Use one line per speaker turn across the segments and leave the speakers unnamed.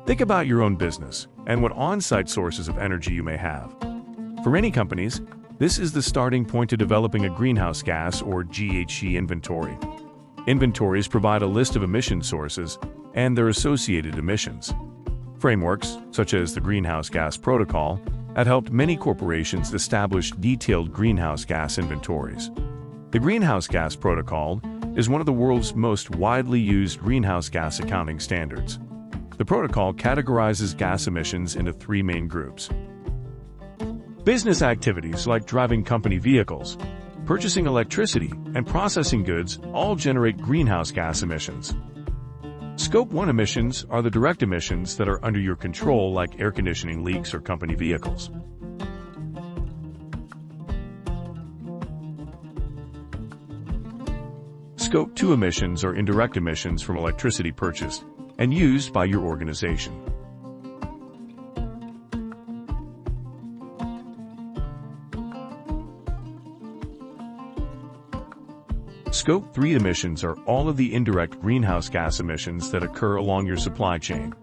Think about your own business and what on-site sources of energy you may have. For many companies, this is the starting point to developing a greenhouse gas or GHG inventory. Inventories provide a list of emission sources and their associated emissions. Frameworks, such as the Greenhouse Gas Protocol, have helped many corporations establish detailed greenhouse gas inventories. The Greenhouse Gas Protocol is one of the world's most widely used greenhouse gas accounting standards. The protocol categorizes gas emissions into three main groups. Business activities like driving company vehicles, purchasing electricity, and processing goods all generate greenhouse gas emissions. Scope 1 emissions are the direct emissions that are under your control, like air conditioning leaks or company vehicles. Scope 2 emissions are indirect emissions from electricity purchased and used by your organization. Scope 3 emissions are all of the indirect greenhouse gas emissions that occur along your supply chain.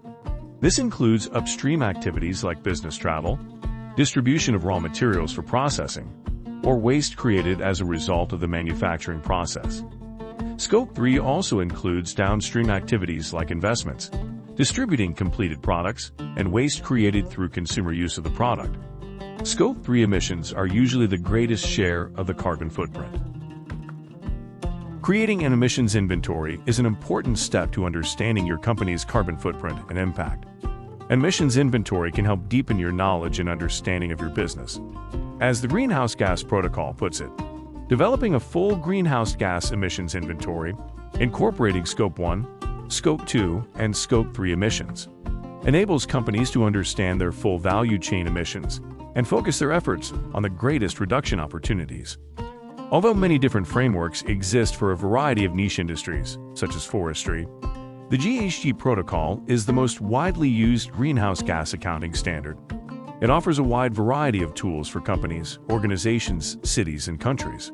This includes upstream activities like business travel, distribution of raw materials for processing, or waste created as a result of the manufacturing process. Scope 3 also includes downstream activities like investments, distributing completed products, and waste created through consumer use of the product. Scope 3 emissions are usually the greatest share of the carbon footprint. Creating an emissions inventory is an important step to understanding your company's carbon footprint and impact. An emissions inventory can help deepen your knowledge and understanding of your business. As the Greenhouse Gas Protocol puts it, developing a full greenhouse gas emissions inventory, incorporating Scope 1, Scope 2, and Scope 3 emissions, enables companies to understand their full value chain emissions and focus their efforts on the greatest reduction opportunities. Although many different frameworks exist for a variety of niche industries, such as forestry, the GHG Protocol is the most widely used greenhouse gas accounting standard. It offers a wide variety of tools for companies, organizations, cities, and countries.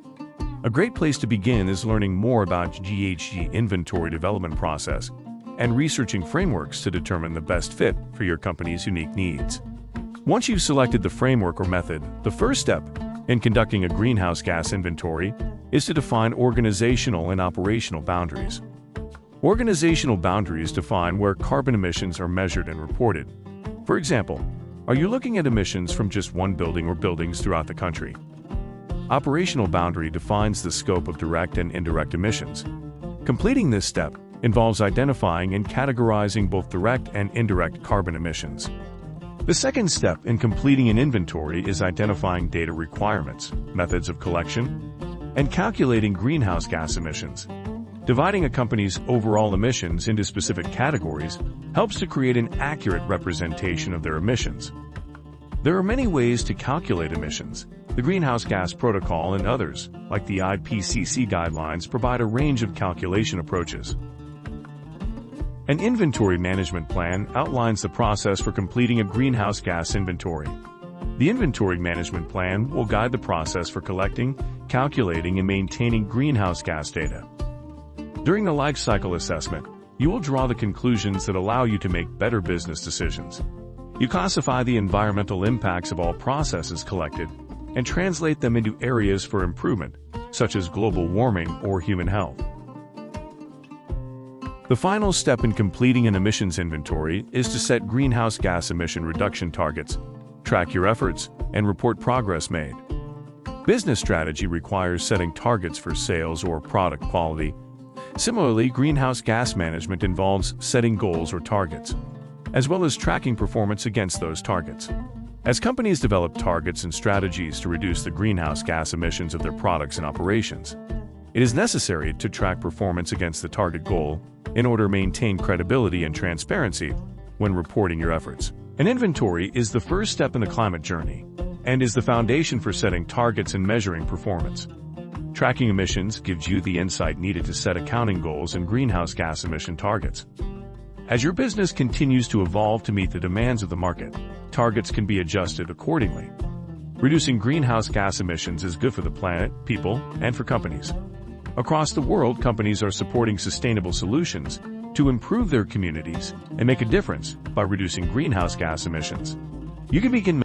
A great place to begin is learning more about GHG inventory development process and researching frameworks to determine the best fit for your company's unique needs. Once you've selected the framework or method, the first step in conducting a greenhouse gas inventory is to define organizational and operational boundaries. Organizational boundaries define where carbon emissions are measured and reported. For example, are you looking at emissions from just one building or buildings throughout the country? Operational boundary defines the scope of direct and indirect emissions. Completing this step involves identifying and categorizing both direct and indirect carbon emissions. The second step in completing an inventory is identifying data requirements, methods of collection, and calculating greenhouse gas emissions. Dividing a company's overall emissions into specific categories helps to create an accurate representation of their emissions. There are many ways to calculate emissions. The Greenhouse Gas Protocol and others, like the IPCC guidelines, provide a range of calculation approaches. An inventory management plan outlines the process for completing a greenhouse gas inventory. The inventory management plan will guide the process for collecting, calculating, and maintaining greenhouse gas data. During the life cycle assessment, you will draw the conclusions that allow you to make better business decisions. You classify the environmental impacts of all processes collected and translate them into areas for improvement, such as global warming or human health. The final step in completing an emissions inventory is to set greenhouse gas emission reduction targets, track your efforts, and report progress made. Business strategy requires setting targets for sales or product quality. Similarly, greenhouse gas management involves setting goals or targets, as well as tracking performance against those targets. As companies develop targets and strategies to reduce the greenhouse gas emissions of their products and operations, it is necessary to track performance against the target goal in order to maintain credibility and transparency when reporting your efforts. An inventory is the first step in the climate journey and is the foundation for setting targets and measuring performance. Tracking emissions gives you the insight needed to set accounting goals and greenhouse gas emission targets. As your business continues to evolve to meet the demands of the market, targets can be adjusted accordingly. Reducing greenhouse gas emissions is good for the planet, people, and for companies. Across the world, companies are supporting sustainable solutions to improve their communities and make a difference by reducing greenhouse gas emissions. You can begin